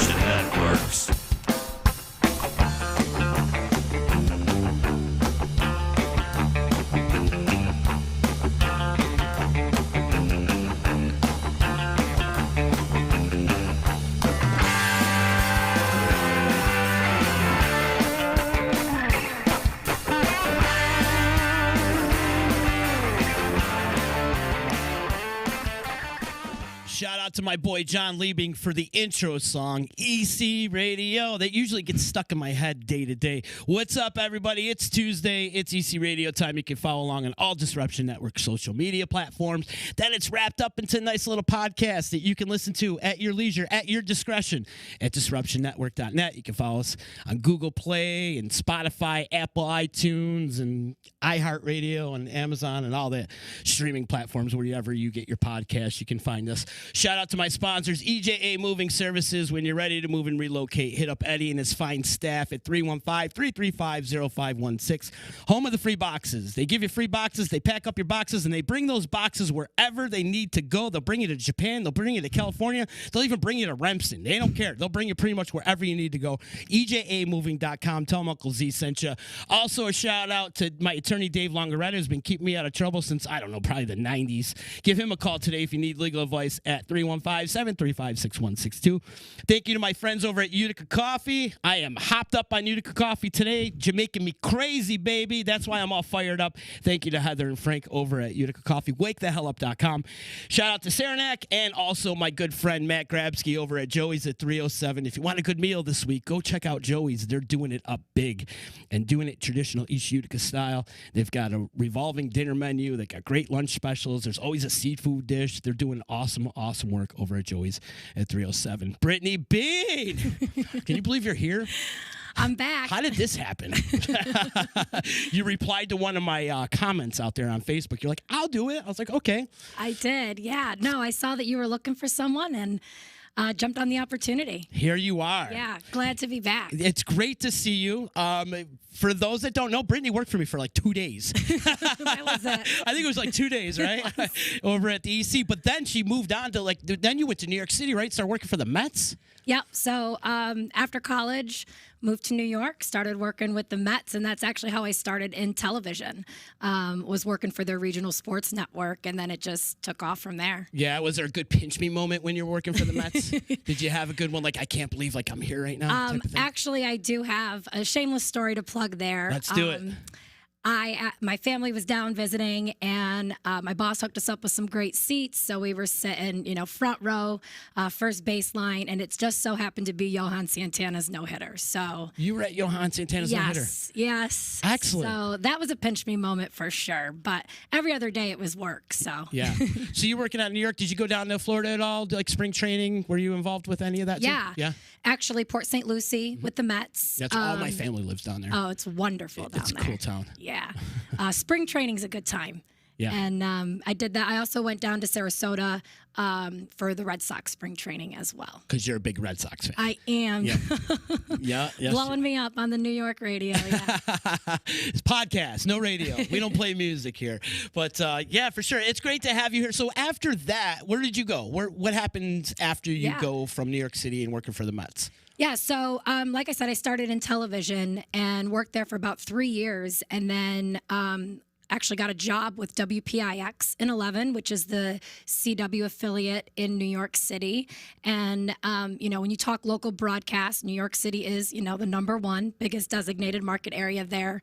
Disruption Networks. Shout out to my boy John Liebing for the intro song, EC Radio. That usually gets stuck in my head day to day. What's up, everybody? It's Tuesday. It's EC Radio time. You can follow along on all Disruption Network social media platforms. Then it's wrapped up into a nice little podcast that you can listen to at your leisure, at your discretion, at disruptionnetwork.net. You can follow us on Google Play and Spotify, Apple iTunes, and iHeartRadio and Amazon and all the streaming platforms. Wherever you get your podcasts, you can find us. Shout out to my sponsors, EJA Moving Services. When you're ready to move and relocate, hit up Eddie and his fine staff at 315-335-0516. Home of the free boxes. They give you free boxes. They pack up your boxes, and they bring those boxes wherever they need to go. They'll bring you to Japan. They'll bring you to California. They'll even bring you to Remsen. They don't care. They'll bring you pretty much wherever you need to go. EJAMoving.com. Tell them Uncle Z sent you. Also, a shout out to my attorney, Dave Longaretta, who's been keeping me out of trouble since, I don't know, probably the 90s. Give him a call today if you need legal advice at 315-735-6162. Thank you to my friends over at Utica Coffee. I am hopped up on Utica Coffee today. You're making me crazy, baby. That's why I'm all fired up. Thank you to Heather and Frank over at Utica Coffee. WakeTheHellUp.com. Shout out to Saranac and also my good friend Matt Grabsky over at Joey's at 307. If you want a good meal this week, go check out Joey's. They're doing it up big and doing it traditional East Utica style. They've got a revolving dinner menu. They got great lunch specials. There's always a seafood dish. They're doing awesome work over at Joey's at 307. Brittany Beane! Can you believe you're here? I'm back. How did this happen? You replied to one of my comments out there on Facebook. You're like, I'll do it. I was like, okay. I did, yeah. No, I saw that you were looking for someone and jumped on the opportunity. Here you are. Yeah, glad to be back. It's great to see you. For those that don't know, Brittany worked for me for like 2 days. That was it. I think it was like 2 days, right? Over at the EC. But then she moved on to then you went to New York City, right? Started working for the Mets? Yep. So after college, moved to New York, started working with the Mets, and that's actually how I started in television, was working for their regional sports network, and then it just took off from there. Yeah, was there a good pinch me moment when you were working for the Mets? Did you have a good one, like, I can't believe I'm here right now type of thing? Actually, I do have a shameless story to plug there. Let's do it. My family was down visiting, and my boss hooked us up with some great seats. So we were sitting, front row, first baseline, and it just so happened to be Johan Santana's no-hitter. So you were at Johan Santana's no-hitter? Yes. Excellent. So that was a pinch me moment for sure. But every other day it was work. So yeah. So you working out in New York? Did you go down to Florida at all? Like spring training? Were you involved with any of that? Yeah. Too? Yeah. Actually, Port St. Lucie with the Mets. That's all my family lives down there. Oh, it's wonderful down there. It's a cool town. Yeah. Spring training's a good time. Yeah. And I did that. I also went down to Sarasota for the Red Sox spring training as well. Because you're a big Red Sox fan. I am. Yeah. Yeah. Yes. Blowing me up on the New York radio. Yeah. It's podcast, no radio. We don't play music here. But yeah, for sure. It's great to have you here. So after that, where did you go? What happened after you go from New York City and working for the Mets? Yeah, so like I said, I started in television and worked there for about 3 years, and then actually got a job with WPIX in 11, which is the CW affiliate in New York City. And, when you talk local broadcast, New York City is, the #1 biggest designated market area there,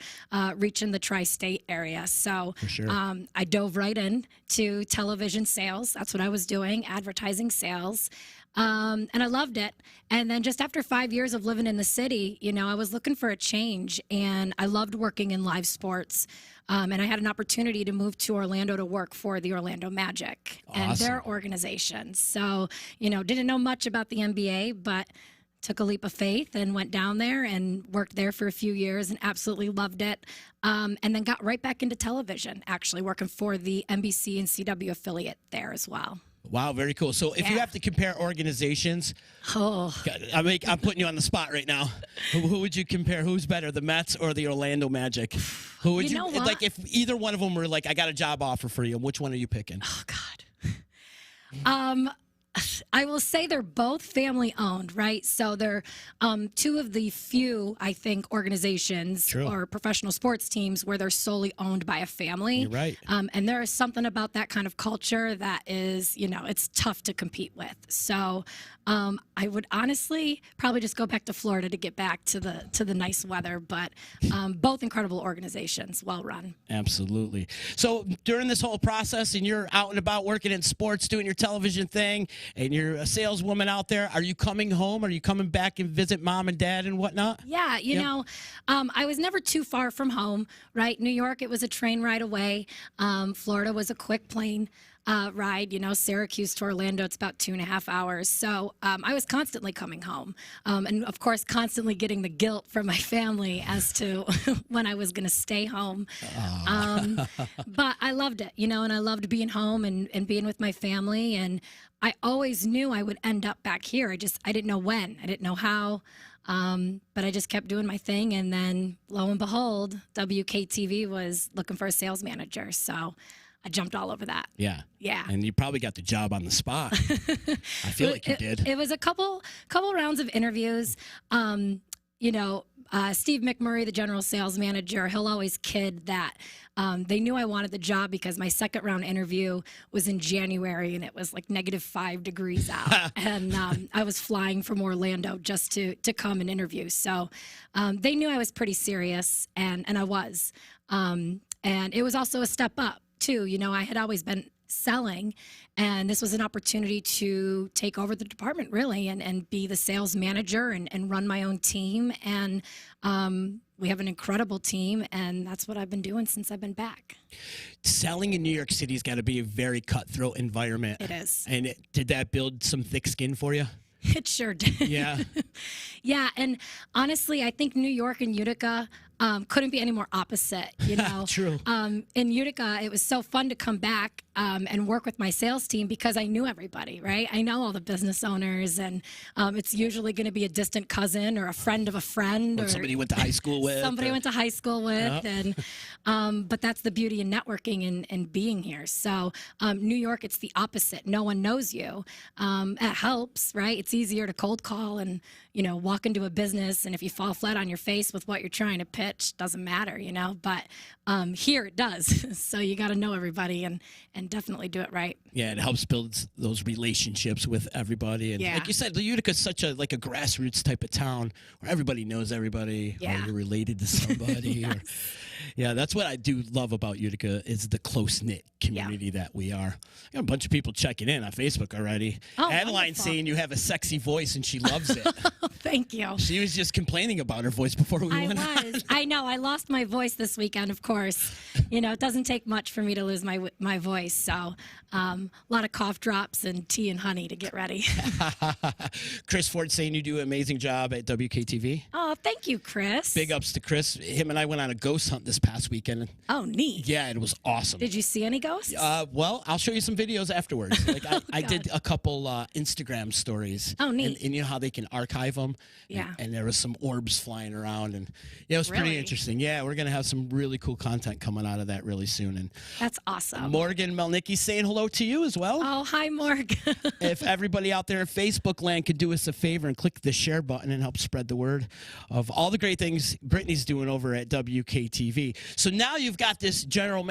reaching the tri-state area. So for sure. I dove right in to television sales. That's what I was doing, advertising sales. And I loved it. And then just after 5 years of living in the city, I was looking for a change, and I loved working in live sports. And I had an opportunity to move to Orlando to work for the Orlando Magic and their organization. So, didn't know much about the NBA, but took a leap of faith and went down there and worked there for a few years and absolutely loved it. And then got right back into television, actually working for the NBC and CW affiliate there as well. Wow, very cool. So if you have to compare organizations, I'm putting you on the spot right now. Who would you compare? Who's better, the Mets or the Orlando Magic? Who would you like if either one of them were like, I got a job offer for you, which one are you picking? Oh, God. I will say they're both family owned, right? So they're two of the few, I think, organizations True. or professional sports teams where they're solely owned by a family. You're right. And there is something about that kind of culture that is, it's tough to compete with. So I would honestly probably just go back to Florida to get back to the nice weather, but both incredible organizations, well run. Absolutely. So during this whole process, and you're out and about working in sports, doing your television thing, and you're a saleswoman out there, are you coming home? Are you coming back and visit mom and dad and whatnot? Yeah, I was never too far from home, right? New York, it was a train ride away. Florida was a quick plane ride. Syracuse to Orlando, it's about 2.5 hours. So I was constantly coming home, and of course constantly getting the guilt from my family as to when I was going to stay home. But I loved it, and I loved being home and being with my family. And I always knew I would end up back here. I didn't know when, I didn't know how. But I just kept doing my thing, and then lo and behold, Wktv was looking for a sales manager. So I jumped all over that. Yeah. Yeah. And you probably got the job on the spot. I feel like you did. It was a couple rounds of interviews. Steve McMurray, the general sales manager, he'll always kid that they knew I wanted the job because my second round interview was in January and it was like -5 degrees out. And I was flying from Orlando just to come and interview. So they knew I was pretty serious, and I was. And it was also a step up, too. I had always been selling, and this was an opportunity to take over the department, really, and be the sales manager and run my own team. And we have an incredible team, and that's what I've been doing since I've been back. Selling in New York City's got to be a very cutthroat environment. It is. And did that build some thick skin for you? It sure did. Yeah. Yeah, and honestly, I think New York and Utica couldn't be any more opposite, True. In Utica, it was so fun to come back and work with my sales team because I knew everybody, right? I know all the business owners, and it's usually going to be a distant cousin or a friend of a friend. Or somebody you went to high school with. Somebody went to high school with. Yep. And but that's the beauty in networking and being here. So New York, it's the opposite. No one knows you. It helps, right? It's easier to cold call and, walk into a business, and if you fall flat on your face with what you're trying to pitch, doesn't matter, But here it does. So you got to know everybody and definitely do it right. Yeah, it helps build those relationships with everybody. And like you said, Utica's such a grassroots type of town where everybody knows everybody, or you're related to somebody. Yes. Yeah, that's what I do love about Utica is the close-knit community that we are. I got a bunch of people checking in on Facebook already. Oh, Adeline's wonderful. saying you have a sexy voice and she loves it. Thank you. She was just complaining about her voice before we went on. I know. I lost my voice this weekend, of course. It doesn't take much for me to lose my voice. So a lot of cough drops and tea and honey to get ready. Chris Ford saying you do an amazing job at WKTV. Oh, thank you, Chris. Big ups to Chris. Him and I went on a ghost hunt this past weekend. Oh, neat. Yeah, it was awesome. Did you see any ghosts? Well, I'll show you some videos afterwards. Like I did a couple Instagram stories. Oh, neat. And you know how they can archive them? Yeah. And there was some orbs flying around, and it was pretty Really? interesting. Yeah, we're gonna have some really cool content coming out of that really soon. And That's awesome. Morgan Melnicki saying hello to you as well. Oh, hi, Morg. If everybody out there in Facebook land could do us a favor and click the share button and help spread the word of all the great things Brittany's doing over at WKTV. So now you've got this general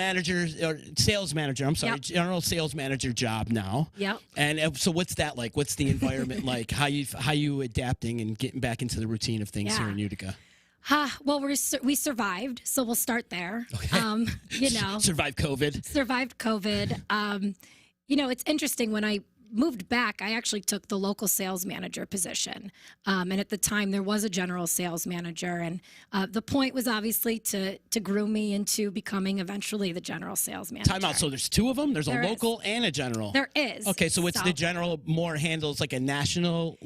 sales manager job now. Yep. And so what's that like? What's the environment like? How you adapting and getting back into the routine of things here in Utica? Well, we survived, so we'll start there. Okay. Survived COVID. Survived COVID. It's interesting. When I moved back, I actually took the local sales manager position. And at the time, there was a general sales manager. And the point was obviously to groom me into becoming eventually the general sales manager. Time out. So there's two of them? There's a local and a general? There is. Okay, so what's the general more handles like a national?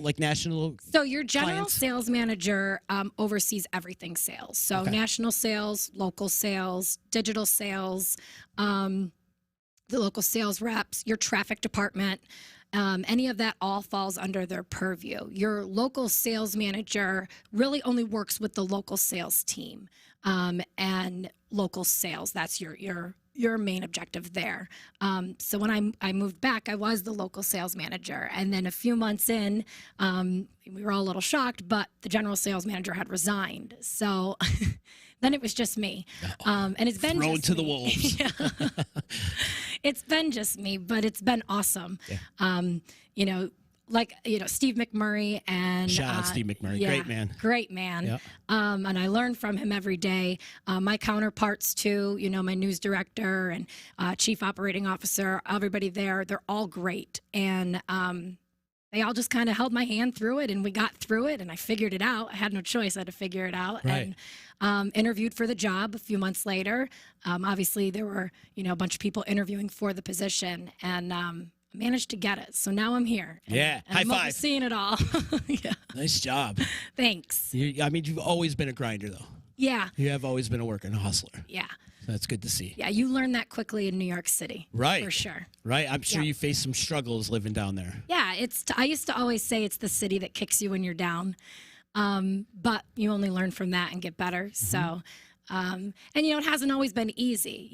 So your general clients? sales manager oversees everything sales. So national sales, local sales, digital sales, the local sales reps, your traffic department, any of that all falls under their purview. Your local sales manager really only works with the local sales team and local sales. That's your your main objective there. So when I moved back, I was the local sales manager. And then a few months in, we were all a little shocked, but the general sales manager had resigned. So then it was just me. And it's been Thrown just to the me. wolves. Yeah. It's been just me, but it's been awesome. Yeah. Steve McMurray and shout out Steve McMurray. yeah, Great man. Yep. And I learn from him every day. My counterparts too, my news director and chief operating officer, everybody there, they're all great. And they all just kind of held my hand through it, and we got through it, and I figured it out. I had no choice. I had to figure it out. Right. And interviewed for the job a few months later. Obviously, there were, a bunch of people interviewing for the position, and managed to get it. So now I'm here. And High I'm five. Seeing it all. Yeah. Nice job. Thanks. You've always been a grinder, though. Yeah. You have always been a worker and a hustler. Yeah. That's good to see. Yeah, you learn that quickly in New York City. Right. For sure. Right. I'm sure you faced some struggles living down there. Yeah, I used to always say it's the city that kicks you when you're down. But you only learn from that and get better. Mm-hmm. So, and it hasn't always been easy.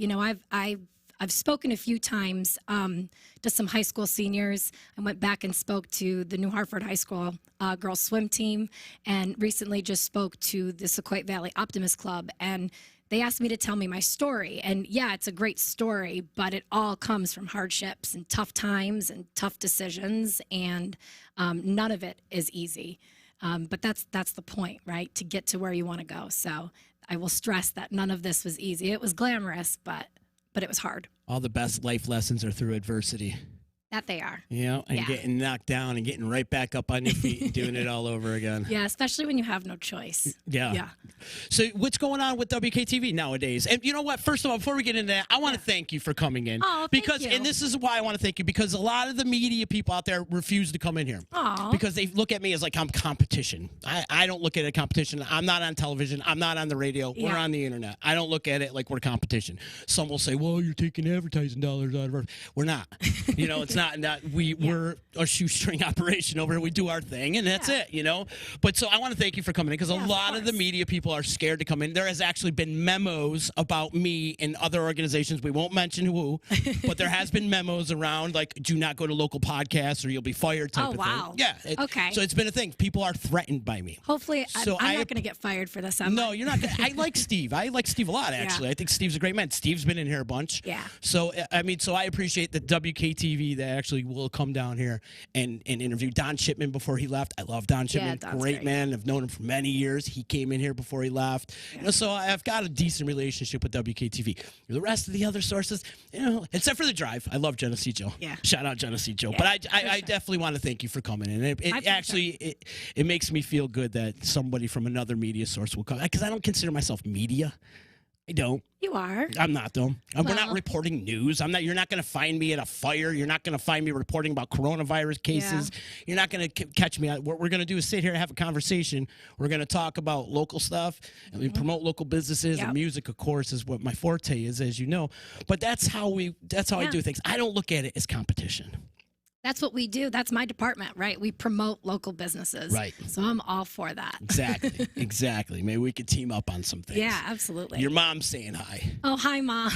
I've spoken a few times to some high school seniors. I went back and spoke to the New Hartford High School girls swim team, and recently just spoke to the Sequoia Valley Optimist Club. And they asked me to tell me my story. And yeah, it's a great story, but it all comes from hardships and tough times and tough decisions. And none of it is easy. But that's the point, right? To get to where you want to go. So I will stress that none of this was easy. It was glamorous, but it was hard. All the best life lessons are through adversity. That they are. And getting knocked down and getting right back up on your feet and doing it all over again. Yeah, especially when you have no choice. Yeah. So what's going on with WKTV nowadays? And you know what? First of all, before we get into that, I want to thank you for coming in. Oh, because thank you. And this is why I want to thank you, because a lot of the media people out there refuse to come in here. Aw. Because they look at me as like I'm competition. I don't look at it competition. I'm not on television. I'm not on the radio. Yeah. We're on the internet. I don't look at it like we're competition. Some will say, well, you're taking advertising dollars out of our... We're not. It's not. We're a shoestring operation over here. We do our thing, and that's it, But so I want to thank you for coming in, because a lot of the media people are scared to come in. There has actually been memos about me in other organizations. We won't mention who, but there has been memos around, like, do not go to local podcasts or you'll be fired type of wow. thing. Yeah. Okay. So it's been a thing. People are threatened by me. Hopefully, I'm not going to get fired for this. No, you're not. I like Steve. I like Steve a lot, actually. I think Steve's a great man. Steve's been in here a bunch. Yeah. So, I appreciate that WKTV that actually will come down here and interview Don Shipman before he left. I love Don Shipman. Don's great man. I've known him for many years. He came in here before he left. So I've got a decent relationship with WKTV. The rest of the other sources, except for the drive. I love Genesee Joe. Yeah. Shout out Genesee Joe. Yeah, but I definitely want to thank you for coming in. It makes me feel good that somebody from another media source will come, because I don't consider myself media. I don't. You are. I'm not, though. We're not reporting news. I'm not. You're not going to find me at a fire. You're not going to find me reporting about coronavirus cases. Yeah. You're not going to catch me. What we're going to do is sit here and have a conversation. We're going to talk about local stuff, and we promote local businesses. And music, of course, is what my forte is, as you know. But that's how I do things. I don't look at it as competition. That's what we do. That's my department, right? We promote local businesses. Right. So I'm all for that. Exactly. Maybe we could team up on some things. Yeah, absolutely. Your mom's saying hi. Oh, hi, Mom.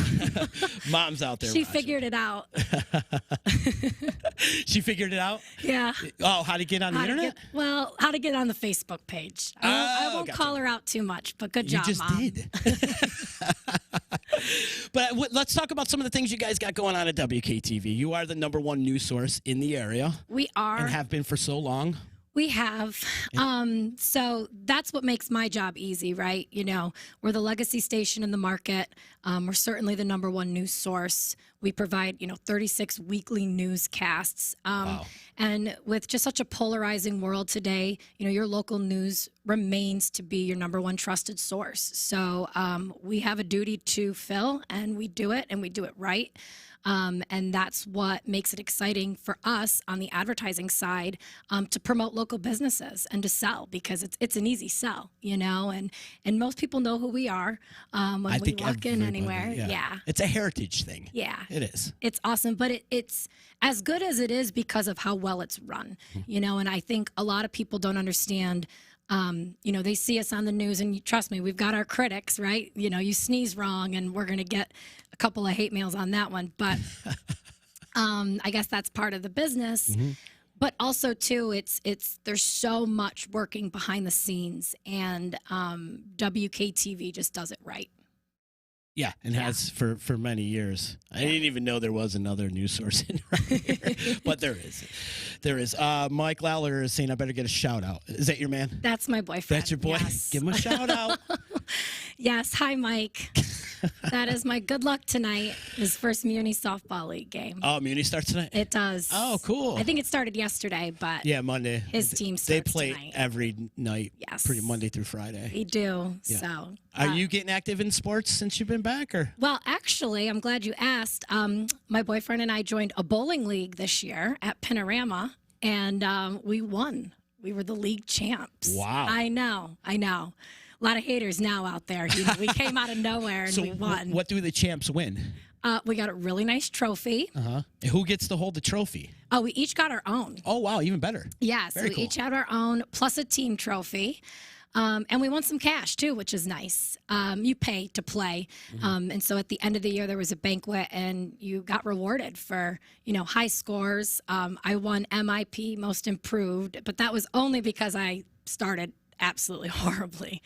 Mom's out there She watching. figured it out. She figured it out? Yeah. Oh, how to get on the internet? How to get on the Facebook page. I won't call her out too much, but good job, Mom. You just did. But let's talk about some of the things you guys got going on at WKTV. You are the #1 news source in the area. We are. And have been for so long. We have. So that's what makes my job easy, right? We're the legacy station in the market. We're certainly the #1 news source. We provide, 36 weekly newscasts. Wow. And with just such a polarizing world today, your local news remains to be your #1 trusted source. So we have a duty to fill, and we do it right. And that's what makes it exciting for us on the advertising side to promote local businesses and to sell, because it's an easy sell, and most people know who we are when we walk in anywhere. Yeah. It's a heritage thing. Yeah. It is. It's awesome, but it's as good as it is because of how well it's run, and I think a lot of people don't understand They see us on the news, and trust me, we've got our critics, right? You sneeze wrong, and we're going to get a couple of hate mails on that one. But I guess that's part of the business. Mm-hmm. But also, too, there's so much working behind the scenes, and WKTV just does it right. Yeah, and has for many years. I didn't even know there was another news source in right here, but there is. There is. Mike Lawler is saying I better get a shout out. Is that your man? That's my boyfriend. That's your boy? Yes. Give him a shout out. Yes. Hi, Mike. That is my good luck tonight. His first Muni softball league game. Oh, Muni starts tonight? It does. Oh, cool. I think it started yesterday, but yeah, Monday. His team They starts play tonight. every night. Yes. Pretty Monday through Friday. They do. Yeah. So. Are you getting active in sports since you've been back, or? Well, actually, I'm glad you asked. My boyfriend and I joined a bowling league this year at Panorama, and we won. We were the league champs. Wow. I know. A lot of haters now out there. We came out of nowhere and we won. What do the champs win? We got a really nice trophy. Uh-huh. Who gets to hold the trophy? Oh, we each got our own. Oh, wow, even better. Yeah, so Very we cool. each had our own, plus a team trophy. And we won some cash, too, which is nice. You pay to play. And so at the end of the year, there was a banquet, and you got rewarded for, high scores. I won MIP, Most Improved, but that was only because I started absolutely horribly.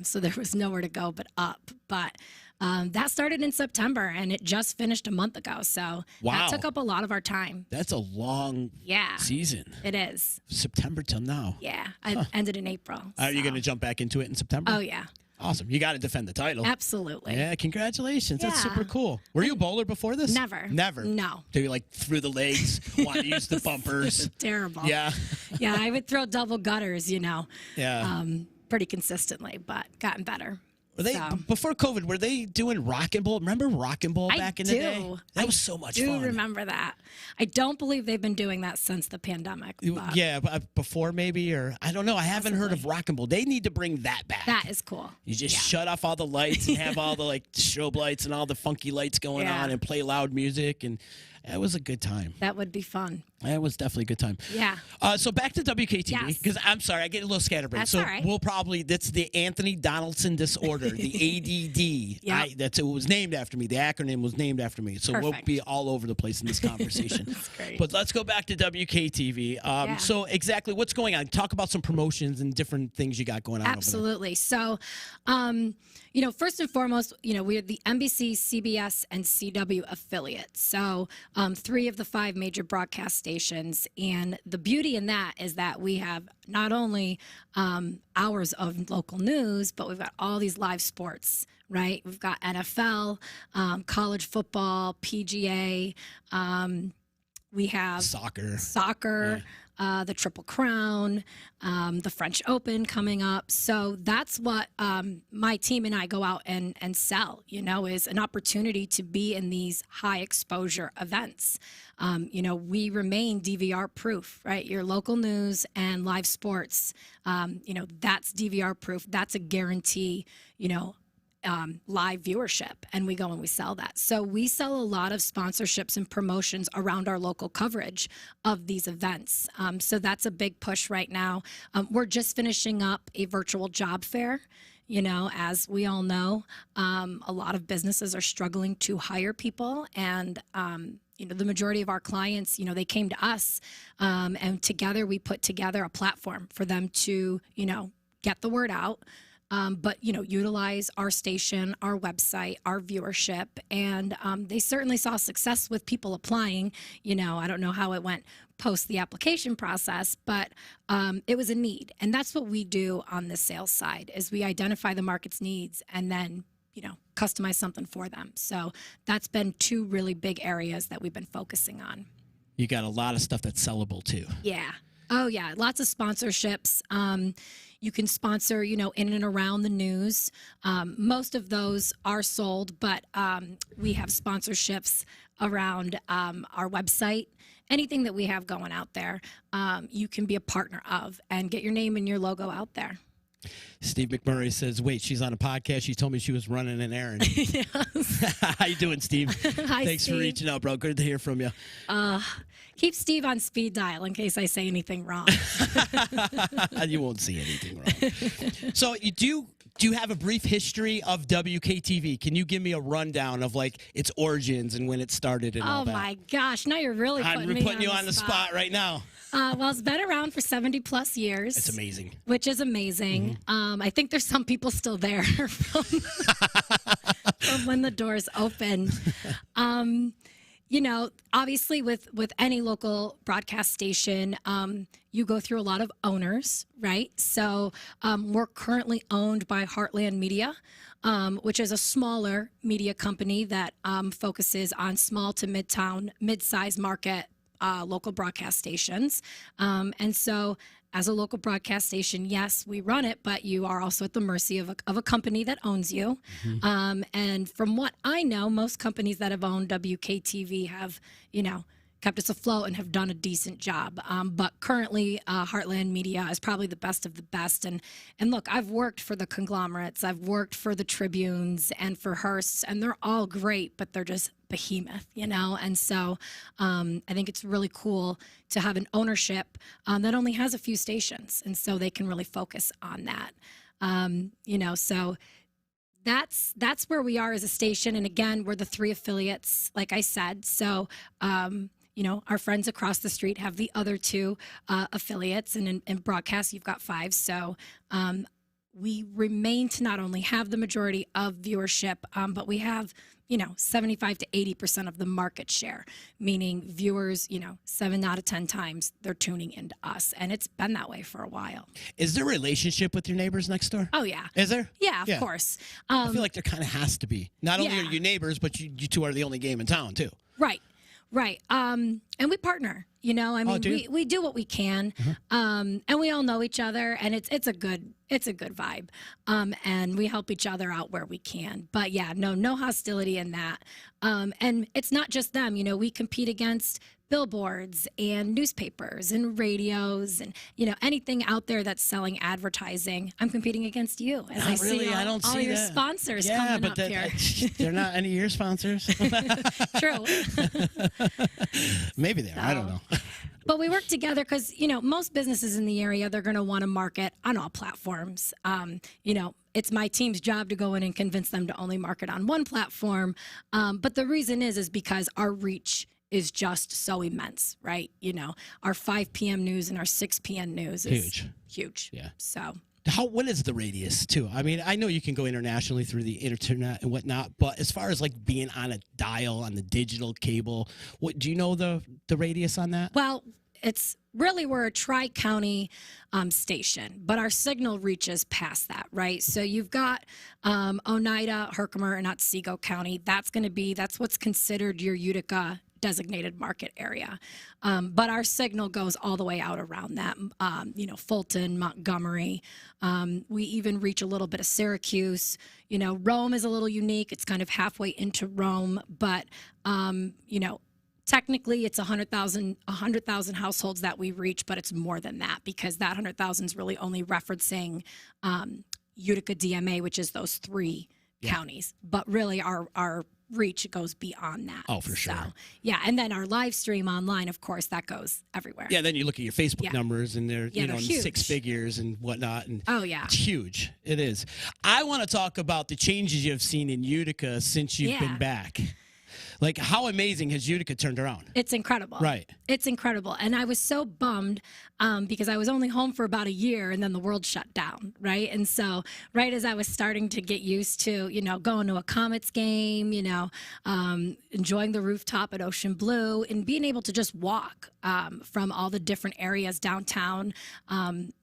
So there was nowhere to go but up. But that started in September, and it just finished a month ago. So Wow. that took up a lot of our time. That's a long season. It is. September till now. Yeah, I ended in April. Are you so. going to jump back into it in September? Oh, yeah. Awesome. You got to defend the title. Absolutely. Yeah, congratulations. That's Yeah. super cool. Were you a bowler before this? Never. Never? No. Do you like through the legs, want to use the bumpers? Terrible. Yeah. Yeah, I would throw double gutters, Yeah. pretty consistently, but gotten better. Were they So. before COVID? Were they doing rock and bowl? Remember rock and bowl I back in do. the day? That was so much I do fun. remember that. I don't believe they've been doing that since the pandemic. But Yeah, before maybe, or I don't know. I haven't heard of rock and bowl. They need to bring that back. that is cool. You just shut off all the lights and have all the strobe lights and all the funky lights going Yeah. on and play loud music, and it was a good time. That would be fun. It was definitely a good time. Yeah. So back to WKTV, Yes. because I'm sorry, I get a little scatterbrained. That's So all right. we'll probably, that's the Anthony Donaldson disorder, the ADD. Yep. It was named after me. The acronym was named after me. So we'll Perfect. be all over the place in this conversation. That's great. But let's go back to WKTV. Yeah. So exactly what's going on? Talk about some promotions and different things you got going on Absolutely. So, first and foremost, we're the NBC, CBS, and CW affiliates. So 3 of the 5 major broadcast stations. And the beauty in that is that we have not only hours of local news, but we've got all these live sports, right? We've got NFL, college football, PGA. We have soccer, the Triple Crown, the French Open coming up. So that's what my team and I go out and sell, is an opportunity to be in these high exposure events. We remain DVR proof, right? Your local news and live sports, that's DVR proof. That's a guarantee, live viewership, and we go and we sell that. So we sell a lot of sponsorships and promotions around our local coverage of these events. So that's a big push right now. We're just finishing up a virtual job fair. As we all know, a lot of businesses are struggling to hire people, and the majority of our clients, they came to us, and together we put together a platform for them to, get the word out. But utilize our station, our website, our viewership, and they certainly saw success with people applying. I don't know how it went post the application process, but it was a need, and that's what we do on the sales side: is we identify the market's needs and then customize something for them. So that's been 2 really big areas that we've been focusing on. You got a lot of stuff that's sellable too. Yeah. Oh, yeah. Lots of sponsorships. You can sponsor, in and around the news. Most of those are sold, but we have sponsorships around our website. Anything that we have going out there, you can be a partner of and get your name and your logo out there. Steve McMurray says, wait, she's on a podcast. She told me she was running an errand. Yes. How you doing, Steve? Hi, Thanks Steve. for reaching out, bro. Good to hear from you. Keep Steve on speed dial in case I say anything wrong. You won't see anything wrong. So do you have a brief history of WKTV? Can you give me a rundown of like its origins and when it started and all Oh that? my gosh, now you're really I'm putting me putting you on the spot right now. Well, it's been around for 70 plus years. It's amazing. Which is amazing. I think there's some people still there from when the doors opened. You know, obviously with any local broadcast station, you go through a lot of owners, right? So we're currently owned by Heartland Media, which is a smaller media company that focuses on small to mid-size market local broadcast stations. And so as a local broadcast station, yes, we run it, but you are also at the mercy of a company that owns you. And from what I know, most companies that have owned WKTV have, you know, kept us afloat and have done a decent job. But currently, Heartland Media is probably the best of the best. And look, I've worked for the conglomerates, I've worked for the Tribunes and for Hearsts, and they're all great, but they're just behemoth, you know? And so I think it's really cool to have an ownership that only has a few stations, and so they can really focus on that. You know, so that's where we are as a station. And again, we're the 3 affiliates, like I said. So you know, our friends across the street have the other 2 affiliates, and in broadcast, you've got 5. So we remain to not only have the majority of viewership, but we have, you know, 75 to 80% of the market share, meaning viewers, you know, 7 out of 10 times they're tuning into us. And it's been that way for a while. Is there a relationship with your neighbors next door? Oh, yeah. Is there? Yeah, of course. I feel like there kind of has to be. Not only yeah. are you neighbors, but you 2 are the only game in town, too. Right. Right. And we partner, you know, I mean, we do what we can. And we all know each other, and it's a good vibe. And we help each other out where we can. But yeah, no hostility in that. And it's not just them, you know, we compete against billboards and newspapers and radios and, you know, anything out there that's selling advertising. I'm competing against you as I see I don't all see your that. sponsors coming up here. They're not any of your sponsors. True. Maybe they are. I don't know. But we work together because, you know, most businesses in the area, they're going to want to market on all platforms. You know, it's my team's job to go in and convince them to only market on one platform. But the reason is because our reach is just so immense, right? You know, our 5 p.m. news and our 6 p.m. news is huge. Yeah. So what is the radius too? I mean, I know you can go internationally through the internet and whatnot, but as far as like being on a dial on the digital cable, what do you know the radius on that? Well, we're a tri-county station, but our signal reaches past that, right? So you've got Oneida, Herkimer, and Otsego County. That's what's considered your Utica designated market area. But our signal goes all the way out around that, you know, Fulton, Montgomery. We even reach a little bit of Syracuse. You know, Rome is a little unique. It's kind of halfway into Rome, but, you know, technically it's 100,000 households that we reach, but it's more than that because that 100,000 is really only referencing Utica DMA, which is those 3 counties. But really our reach goes beyond that. Oh, for sure. So, yeah, and then our live stream online, of course, that goes everywhere. Yeah, then you look at your Facebook numbers and they're, you know, in huge. 6 figures and whatnot. And oh, yeah. It's huge. It is. I want to talk about the changes you've seen in Utica since you've been back. Like, how amazing has Utica turned around? It's incredible. Right. It's incredible. And I was so bummed because I was only home for about a year and then the world shut down, right? And so right as I was starting to get used to, you know, going to a Comets game, you know, enjoying the rooftop at Ocean Blue and being able to just walk from all the different areas downtown,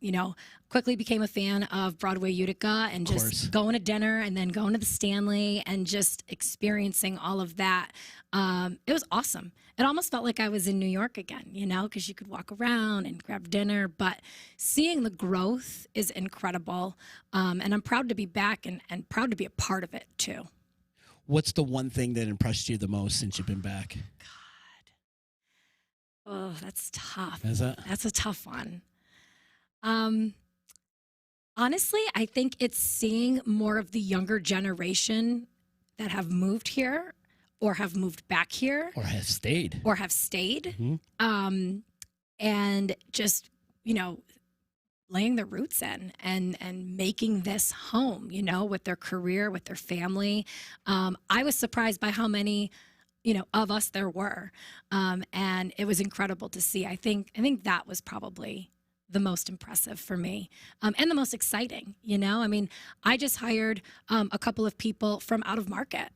you know, quickly became a fan of Broadway Utica and just going to dinner and then going to the Stanley and just experiencing all of that. It was awesome. It almost felt like I was in New York again, you know, because you could walk around and grab dinner. But seeing the growth is incredible. And I'm proud to be back and proud to be a part of it, too. What's the one thing that impressed you the most since you've been back? God. Oh, that's tough. Is that? That's a tough one. Honestly, I think it's seeing more of the younger generation that have moved here or have moved back here Or have stayed. And just, laying their roots in and making this home, with their career, with their family. I was surprised by how many, of us there were. And it was incredible to see. I think that was probably the most impressive for me, and the most exciting. I mean, I just hired a couple of people from out of market,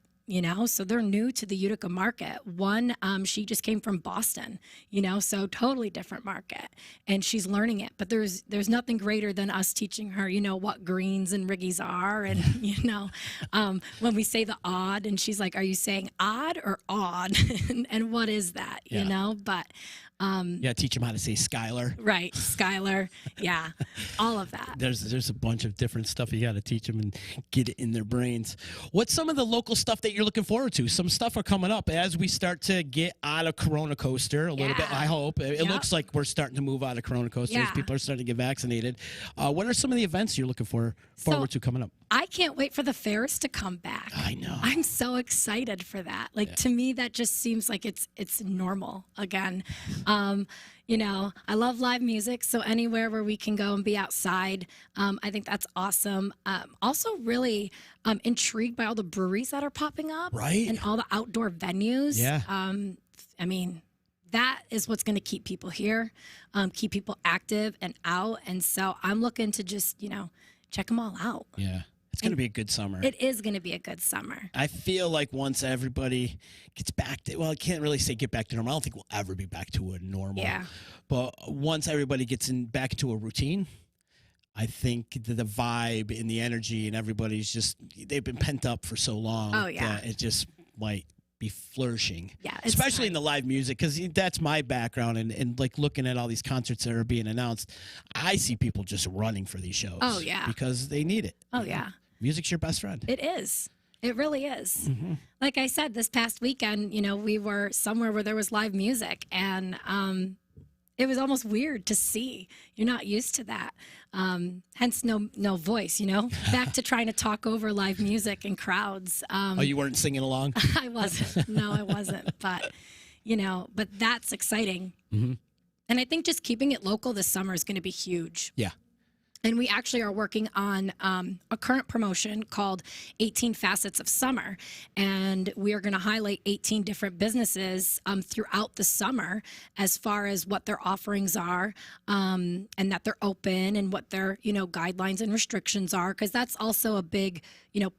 so they're new to the Utica market. One, she just came from Boston, so totally different market, and she's learning it. But there's nothing greater than us teaching her, what greens and riggies are, and when we say the odd, and she's like, "Are you saying odd or odd?" and what is that, But teach them how to say Skylar. right, Skylar, yeah, all of that. There's a bunch of different stuff you got to teach them and get it in their brains. What's some of the local stuff that you're looking forward to? Some stuff are coming up as we start to get out of Corona Coaster a little bit. I hope it looks like we're starting to move out of Corona Coasters. Yeah. People are starting to get vaccinated. What are some of the events you're looking forward to coming up? I can't wait for the fairs to come back. I know. I'm so excited for that. To me, that just seems like it's normal again. I love live music, so anywhere where we can go and be outside, I think that's awesome. Also really intrigued by all the breweries that are popping up. Right. And all the outdoor venues. Yeah. I mean, that is what's going to keep people here, keep people active and out. And so I'm looking to just, check them all out. Yeah. It's going to be a good summer. It is going to be a good summer. I feel like once everybody gets back to, I can't really say get back to normal. I don't think we'll ever be back to a normal. Yeah. But once everybody gets back into a routine, I think the vibe and the energy and everybody's they've been pent up for so long. Oh, yeah. That it just might be flourishing. Yeah. Especially in the live music, because that's my background. And like looking at all these concerts that are being announced, I see people just running for these shows. Oh, yeah. Because they need it. Oh, yeah. Music's your best friend. It is. It really is. Mm-hmm. Like I said, this past weekend, we were somewhere where there was live music, and it was almost weird to see. You're not used to that. Hence, no voice, Back to trying to talk over live music and crowds. You weren't singing along? I wasn't. No, I wasn't. But, but that's exciting. Mm-hmm. And I think just keeping it local this summer is going to be huge. Yeah. And we actually are working on a current promotion called 18 Facets of Summer. And we are going to highlight 18 different businesses throughout the summer as far as what their offerings are, and that they're open, and what their, guidelines and restrictions are. Because that's also a big,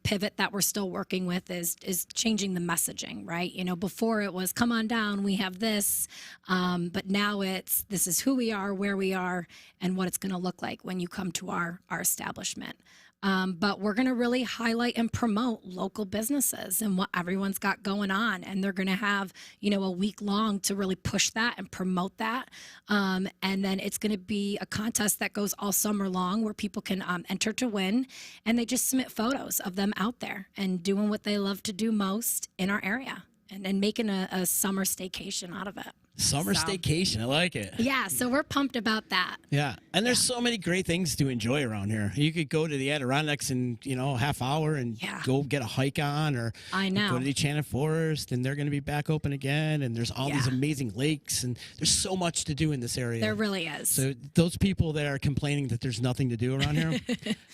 pivot that we're still working with is changing the messaging, right? Before it was, come on down, we have this. But now this is who we are, where we are, and what it's going to look like when you come to our establishment. But we're going to really highlight and promote local businesses and what everyone's got going on. And they're going to have, a week long to really push that and promote that. And then it's going to be a contest that goes all summer long where people can enter to win. And they just submit photos of them out there and doing what they love to do most in our area, and making a summer staycation out of it. Summer staycation. I like it. Yeah, so we're pumped about that. Yeah, and there's so many great things to enjoy around here. You could go to the Adirondacks in, a half hour and go get a hike on, or go to the Enchanted Forest, and they're going to be back open again. And there's all these amazing lakes, and there's so much to do in this area. There really is. So those people that are complaining that there's nothing to do around here,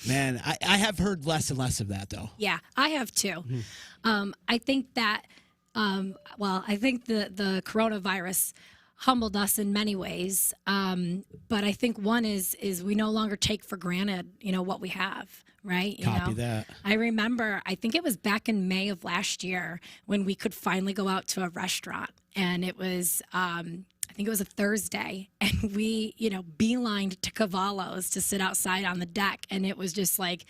man, I have heard less and less of that, though. Yeah, I have too. I think that I think the coronavirus humbled us in many ways. But I think one is we no longer take for granted, what we have, right? Copy that. I remember, I think it was back in May of last year when we could finally go out to a restaurant, and it was, I think it was a Thursday, and we, beelined to Cavallo's to sit outside on the deck. And it was just like,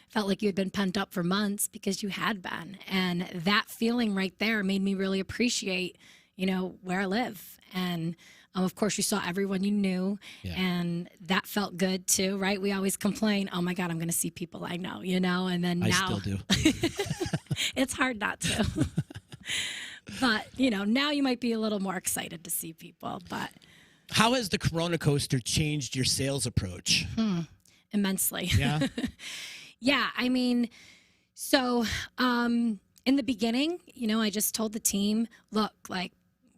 felt like you had been pent up for months because you had been. And that feeling right there made me really appreciate, where I live. And of course, you saw everyone you knew, and that felt good too, right? We always complain, oh my God, I'm going to see people I know, and then now. I still do. It's hard not to. But, now you might be a little more excited to see people. But how has the Corona Coaster changed your sales approach? immensely. Yeah. Yeah, I mean, so in the beginning, I just told the team, look, like,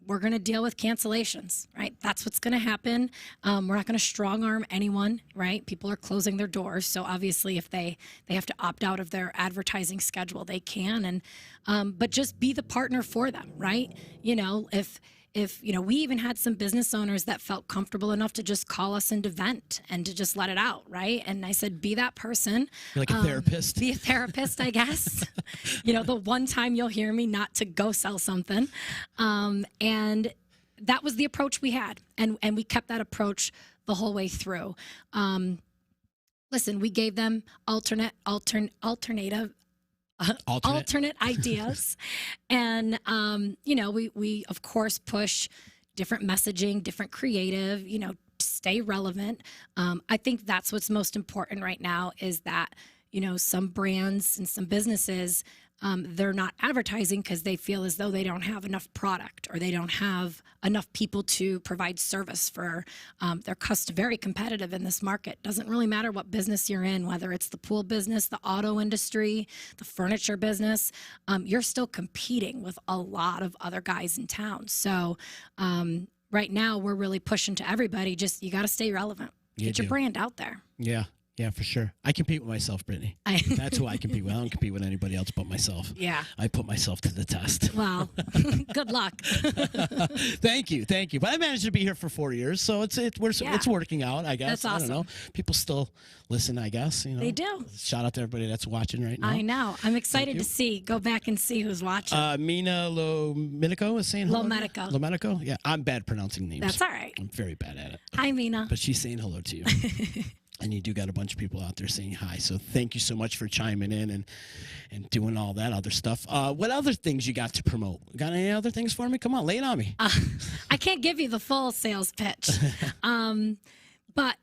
we're going to deal with cancellations, right? That's what's going to happen. We're not going to strong arm anyone, right? People are closing their doors. So obviously if they have to opt out of their advertising schedule, they can. And but just be the partner for them, right? If we even had some business owners that felt comfortable enough to just call us and to vent and to just let it out, right? And I said, be that person. You're like a therapist. Be a therapist, I guess. The one time you'll hear me not to go sell something. And that was the approach we had. And we kept that approach the whole way through. Listen, we gave them alternate ideas. And, we of course push different messaging, different creative, stay relevant. I think that's what's most important right now is that, some brands and some businesses, they're not advertising because they feel as though they don't have enough product or they don't have enough people to provide service for. They're very competitive in this market. Doesn't really matter what business you're in, whether it's the pool business, the auto industry, the furniture business, you're still competing with a lot of other guys in town. So right now we're really pushing to everybody, just you got to stay relevant. Get your brand out there. Yeah. Yeah, for sure. I compete with myself, Brittany. That's who I compete with. I don't compete with anybody else but myself. Yeah. I put myself to the test. Well, good luck. Thank you. But I managed to be here for 4 years, so it's working out, I guess. That's awesome. I don't know. People still listen, I guess. They do. Shout out to everybody that's watching right now. I know. I'm excited to go back and see who's watching. Mina Lomedico is saying hello. Lomedico? Yeah, I'm bad pronouncing names. That's all right. I'm very bad at it. Hi, Mina. But she's saying hello to you. And you do got a bunch of people out there saying hi. So thank you so much for chiming in and doing all that other stuff. What other things you got to promote? Got any other things for me? Come on, lay it on me. I can't give you the full sales pitch. But,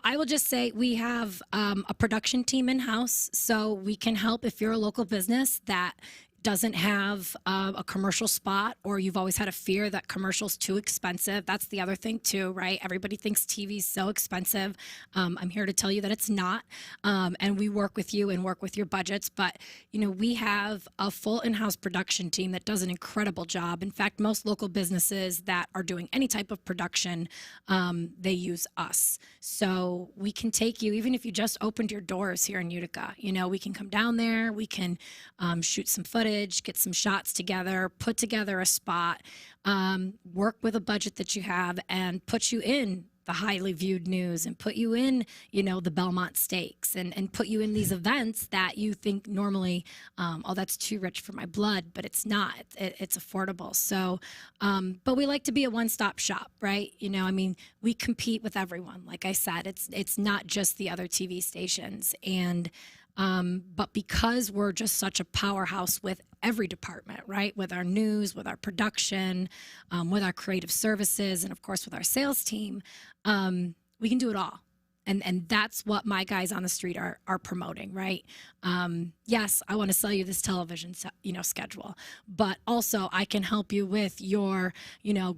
I will just say we have a production team in-house, so we can help if you're a local business that doesn't have a commercial spot, or you've always had a fear that commercial's too expensive. That's the other thing too, right? Everybody thinks TV's so expensive. I'm here to tell you that it's not. And we work with you and work with your budgets. But, we have a full in-house production team that does an incredible job. In fact, most local businesses that are doing any type of production, they use us. So we can take you, even if you just opened your doors here in Utica, we can come down there, we can shoot some footage, get some shots together, put together a spot, work with a budget that you have, and put you in the highly viewed news and put you in, the Belmont Stakes and put you in these events that you think normally, that's too rich for my blood, but it's not. It's affordable. So, but we like to be a one-stop shop, right? We compete with everyone. Like I said, it's not just the other TV stations. And but because we're just such a powerhouse with every department, right? With our news, with our production, with our creative services, and of course with our sales team, we can do it all. And that's what my guys on the street are promoting, right? Yes, I want to sell you this television, schedule, but also I can help you with your,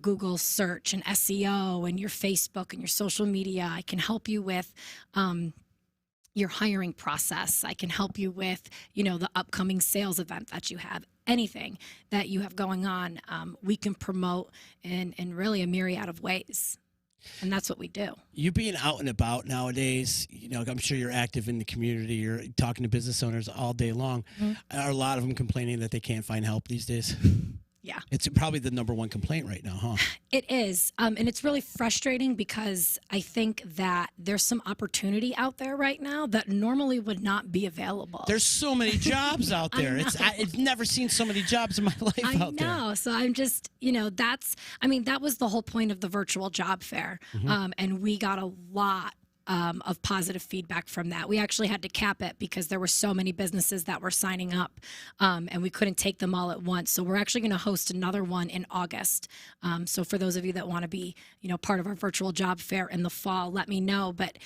Google search and SEO and your Facebook and your social media. I can help you with, your hiring process. I can help you with, the upcoming sales event that you have. Anything that you have going on, we can promote in really a myriad of ways. And that's what we do. You being out and about nowadays, I'm sure you're active in the community. You're talking to business owners all day long. Mm-hmm. Are a lot of them complaining that they can't find help these days? Yeah. It's probably the number one complaint right now, huh? It is. And it's really frustrating because I think that there's some opportunity out there right now that normally would not be available. There's so many jobs out there. I've never seen so many jobs in my life out there. I know. So I'm just, that was the whole point of the virtual job fair. Mm-hmm. And we got a lot of positive feedback from that. We actually had to cap it because there were so many businesses that were signing up, and we couldn't take them all at once. So we're actually going to host another one in August. So for those of you that want to be, part of our virtual job fair in the fall, let me know. But,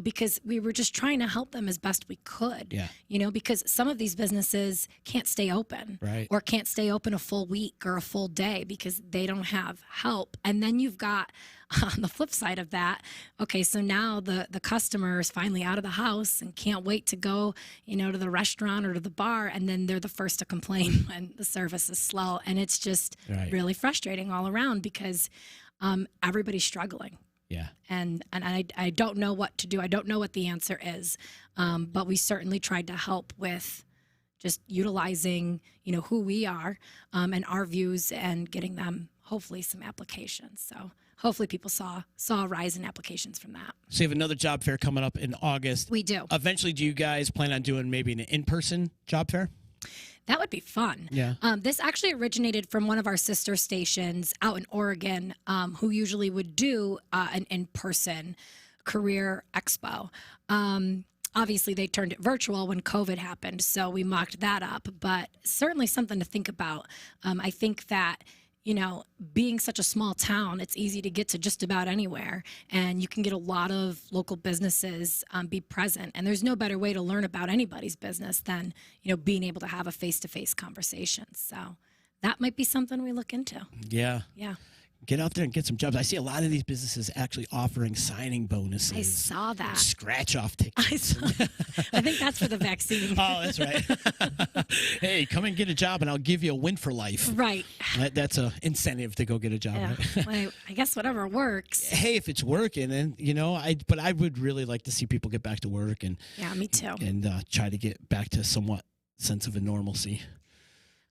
because we were just trying to help them as best we could, because some of these businesses can't stay open, right, or can't stay open a full week or a full day because they don't have help. And then you've got on the flip side of that, okay, so now the customer is finally out of the house and can't wait to go, to the restaurant or to the bar, and then they're the first to complain when the service is slow. And it's just really frustrating all around because everybody's struggling. Yeah. And I don't know what to do. I don't know what the answer is. But we certainly tried to help with just utilizing, who we are and our views and getting them hopefully some applications. So hopefully people saw a rise in applications from that. So you have another job fair coming up in August. We do. Eventually, do you guys plan on doing maybe an in-person job fair? That would be fun. Yeah. This actually originated from one of our sister stations out in Oregon, who usually would do an in-person career expo. Obviously, they turned it virtual when COVID happened, so we mocked that up. But certainly something to think about. I think that, being such a small town, it's easy to get to just about anywhere, and you can get a lot of local businesses be present. And there's no better way to learn about anybody's business than, being able to have a face-to-face conversation. So that might be something we look into. Yeah. Yeah. Get out there and get some jobs. I see a lot of these businesses actually offering signing bonuses. I saw that. Scratch off tickets. I think that's for the vaccine. Oh, that's right. Hey, come and get a job and I'll give you a win for life. Right. That's an incentive to go get a job. Yeah. Right? Well, I guess whatever works. Hey, if it's working, and but I would really like to see people get back to work and yeah, me too. And try to get back to somewhat sense of a normalcy.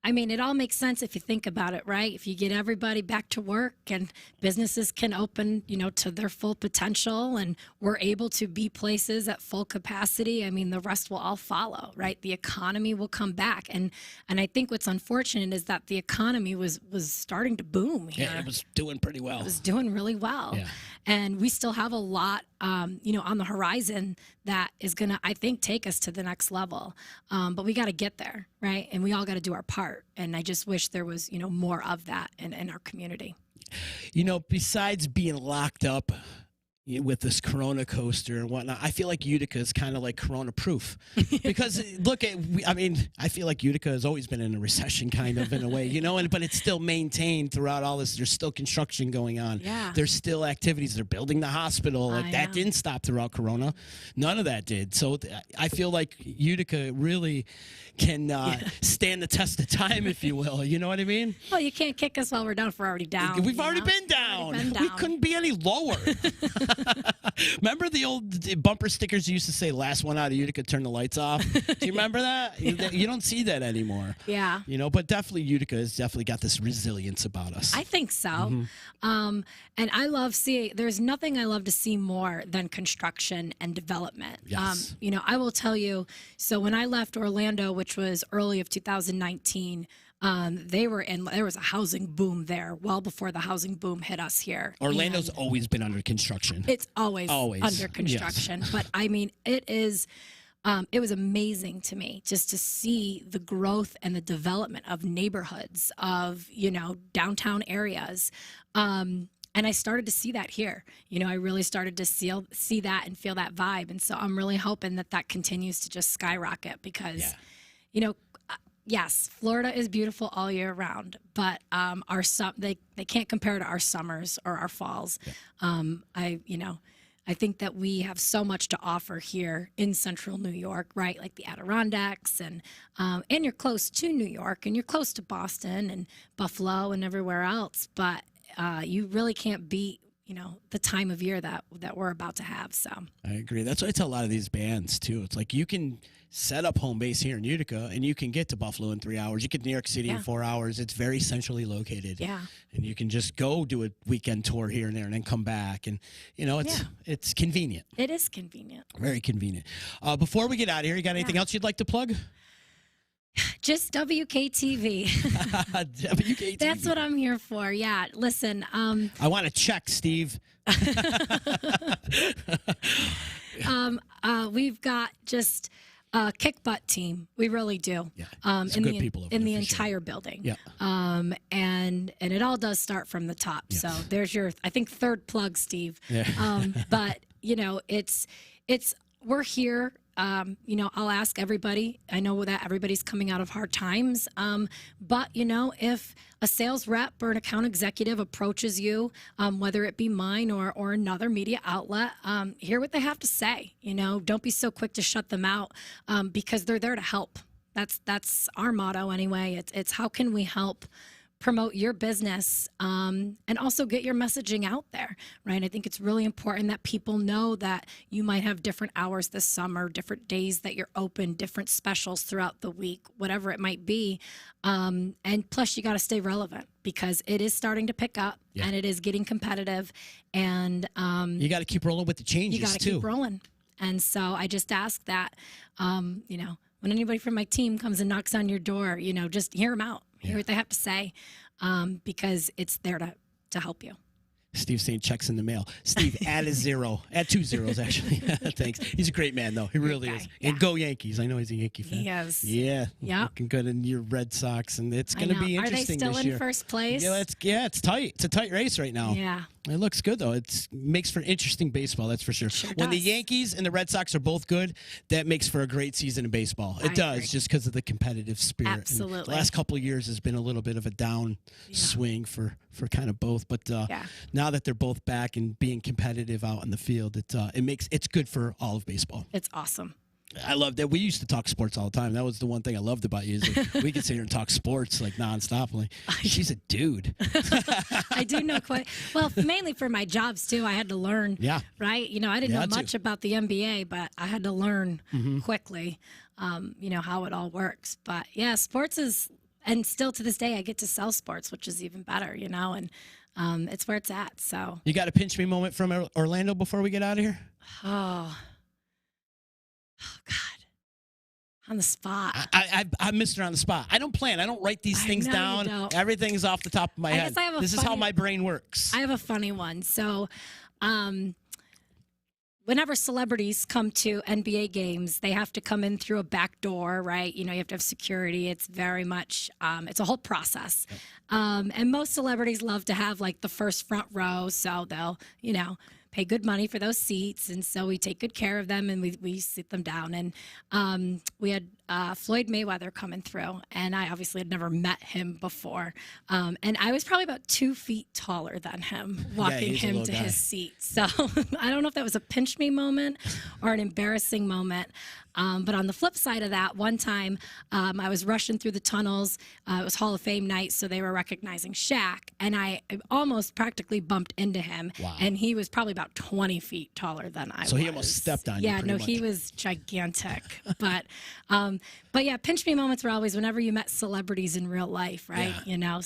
I mean, it all makes sense if you think about it, right? If you get everybody back to work and businesses can open, to their full potential, and we're able to be places at full capacity, I mean, the rest will all follow, right? The economy will come back. And I think what's unfortunate is that the economy was starting to boom here. Yeah, it was doing pretty well. It was doing really well. Yeah. And we still have a lot, on the horizon that is going to, I think, take us to the next level. But we got to get there, right? And we all got to do our part. And I just wish there was, more of that in our community. Besides being locked up with this Corona coaster and whatnot, I feel like Utica is kind of like Corona proof because I feel like Utica has always been in a recession kind of in a way, but it's still maintained throughout all this. There's still construction going on. Yeah. There's still activities. They're building the hospital. That didn't stop throughout Corona. None of that did. So I feel like Utica really can stand the test of time, if you will. You know what I mean? Well, you can't kick us while we're down if we're already down. We've already been down. We couldn't be any lower. Remember the old bumper stickers you used to say, last one out of Utica, turn the lights off? Do you remember that? You don't see that anymore. Yeah. But definitely Utica has definitely got this resilience about us. I think so. Mm-hmm. And I love there's nothing I love to see more than construction and development. Yes. I will tell you, so when I left Orlando, which was early of 2019, there was a housing boom there well before the housing boom hit us here. Orlando's always been under construction. It's always under construction. Yes. But I mean, it was amazing to me just to see the growth and the development of neighborhoods, of, downtown areas. And I started to see that here. I really started to see that and feel that vibe. And so I'm really hoping that continues to just skyrocket because, yes, Florida is beautiful all year round, but they can't compare to our summers or our falls. Yeah. I think that we have so much to offer here in central New York, right? Like the Adirondacks, and you're close to New York, and you're close to Boston and Buffalo and everywhere else, but you really can't beat the time of year that we're about to have. So I agree. That's what I tell a lot of these bands too. It's like you can set up home base here in Utica and you can get to Buffalo in 3 hours. You get to New York City in 4 hours. It's very centrally located. Yeah. And you can just go do a weekend tour here and there and then come back. And, it's convenient. It is convenient. Very convenient. Before we get out of here, you got anything else you'd like to plug? Just WKTV. WKTV. That's what I'm here for. Yeah. Listen. I want to check, Steve. We've got just a kick butt team. We really do. Yeah. In good people over in there the for sure. entire building. Yeah. And it all does start from the top. Yes. So there's your, I think, third plug, Steve. Yeah. But it's we're here I'll ask everybody. I know that everybody's coming out of hard times. But, if a sales rep or an account executive approaches you, whether it be mine or another media outlet, hear what they have to say. Don't be so quick to shut them out because they're there to help. That's our motto anyway. It's how can we help promote your business and also get your messaging out there, right? I think it's really important that people know that you might have different hours this summer, different days that you're open, different specials throughout the week, whatever it might be. And plus, you got to stay relevant because it is starting to pick up and it is getting competitive. And you got to keep rolling with the changes, you got to keep rolling. And so I just ask that, when anybody from my team comes and knocks on your door, just hear them out. Hear what they have to say, because it's there to help you. Steve saying checks in the mail. Steve, add a zero. Add 2 zeros, actually. Thanks. He's a great man, though. He really is. Yeah. And go Yankees. I know he's a Yankee fan. He is. Yeah. Yeah. Looking good in your Red Sox, and it's going to be interesting this year. Are they still in first place? Yeah, it's tight. It's a tight race right now. Yeah. It looks good, though. It makes for interesting baseball, that's for sure. When the Yankees and the Red Sox are both good, that makes for a great season of baseball. It does, just because of the competitive spirit. Absolutely. And the last couple of years has been a little bit of a down swing for kind of both. But now that they're both back and being competitive out in the field, it's good for all of baseball. It's awesome. I love that. We used to talk sports all the time. That was the one thing I loved about you is like, we could sit here and talk sports like nonstop. Like, she's a dude. I do know quite well, mainly for my jobs too. I had to learn. Yeah. Right. I didn't know much about the NBA, but I had to learn quickly. How it all works. But yeah, sports is, and still to this day, I get to sell sports, which is even better. And it's where it's at. So you got a pinch me moment from Orlando before we get out of here? Oh God. On the spot. I missed her on the spot. I don't plan. I don't write these things down. Everything's off the top of my head. This is how my brain works. I have a funny one. So whenever celebrities come to NBA games, they have to come in through a back door, right? You have to have security. It's very much, it's a whole process. Yep. And most celebrities love to have like the first front row. So they'll, pay good money for those seats, and so we take good care of them, and we sit them down. And we had Floyd Mayweather coming through, and I obviously had never met him before. And I was probably about 2 feet taller than him, walking him to his seat. So I don't know if that was a pinch me moment or an embarrassing moment. But on the flip side of that, one time I was rushing through the tunnels. It was Hall of Fame night, so they were recognizing Shaq, and I almost practically bumped into him. Wow. And he was probably about 20 feet taller than I was. So he almost stepped on you. Yeah, no, he was gigantic. But yeah, pinch me moments were always whenever you met celebrities in real life, right? Yeah.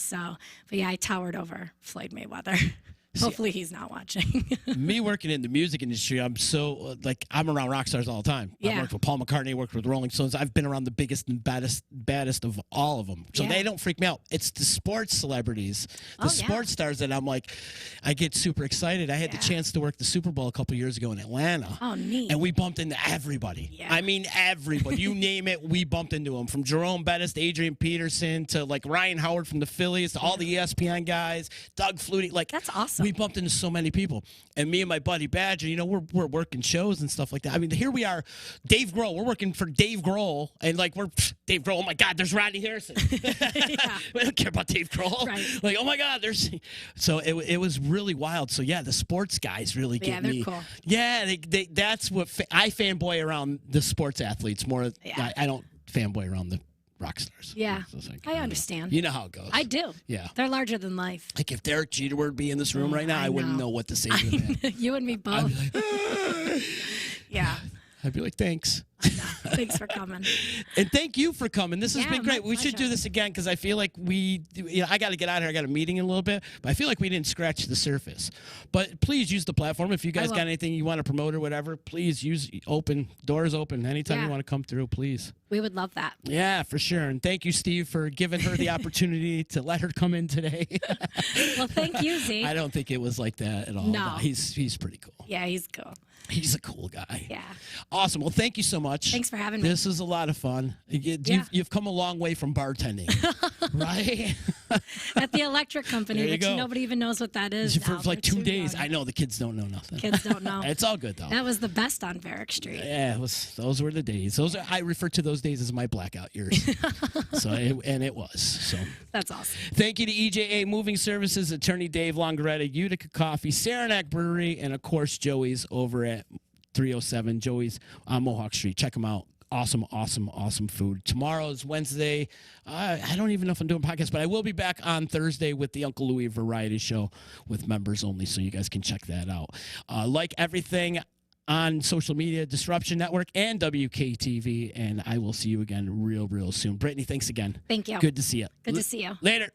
But yeah, I towered over Floyd Mayweather. Hopefully he's not watching. Me working in the music industry, I'm so, I'm around rock stars all the time. I worked with Paul McCartney, worked with Rolling Stones. I've been around the biggest and baddest of all of them. So they don't freak me out. It's the sports celebrities, the sports stars that I'm like, I get super excited. I had the chance to work the Super Bowl a couple years ago in Atlanta. Oh, neat. And we bumped into everybody. Yeah. I mean, everybody. You name it, we bumped into them. From Jerome Bettis to Adrian Peterson to Ryan Howard from the Phillies to all the ESPN guys, Doug Flutie. That's awesome. We bumped into so many people. And me and my buddy Badger, we're working shows and stuff like that. I mean, here we are, Dave Grohl. We're working for Dave Grohl. And we're Dave Grohl. Oh my God, there's Rodney Harrison. We don't care about Dave Grohl. Right. Oh my God, there's. So it was really wild. So yeah, the sports guys really get me. Yeah, they're cool. Yeah, that's what I fanboy around the sports athletes more. Yeah. I don't fanboy around the rock stars. Yeah, I understand. You know how it goes. I do. Yeah. They're larger than life. Like if Derek Jeter were to be in this room right now, I wouldn't know what to say to him. You and me both. I'd be like, yeah. I'd be like, thanks. Thanks for coming. And thank you for coming. This has been great. We pleasure. should do this again because I feel like I got to get out of here. I got a meeting in a little bit, but I feel like we didn't scratch the surface. But please use the platform. If you guys got anything you want to promote or whatever, please doors open. Anytime you want to come through, please. We would love that. Yeah, for sure. And thank you, Steve, for giving her the opportunity to let her come in today. Well, thank you, Z. I don't think it was like that at all. No. He's pretty cool. Yeah, he's cool. He's a cool guy. Yeah. Awesome. Well, thank you so much. Thanks for having me. This is a lot of fun. You've come a long way from bartending, right? At the electric company, There you which go. nobody even knows what that is For now. like They're 2 too days. young. I know the kids don't know nothing. Kids don't know. It's all good though. That was the best on Varick Street. Yeah, those were the days. I refer to those days as my blackout years. And it was. So That's awesome. thank you to EJA Moving Services, Attorney Dave Longaretta, Utica Coffee, Saranac Brewery, and of course Joey's over at 307 Joey's on Mohawk Street. Check them out. Awesome food. Tomorrow is Wednesday. I don't even know if I'm doing podcasts, but I will be back on Thursday with the Uncle Louie Variety Show with members only, so you guys can check that out. Like everything on social media, Disruption Network and WKTV, and I will see you again real soon. Brittany, thanks again. Thank you. Good to see you. Good to see you. Later.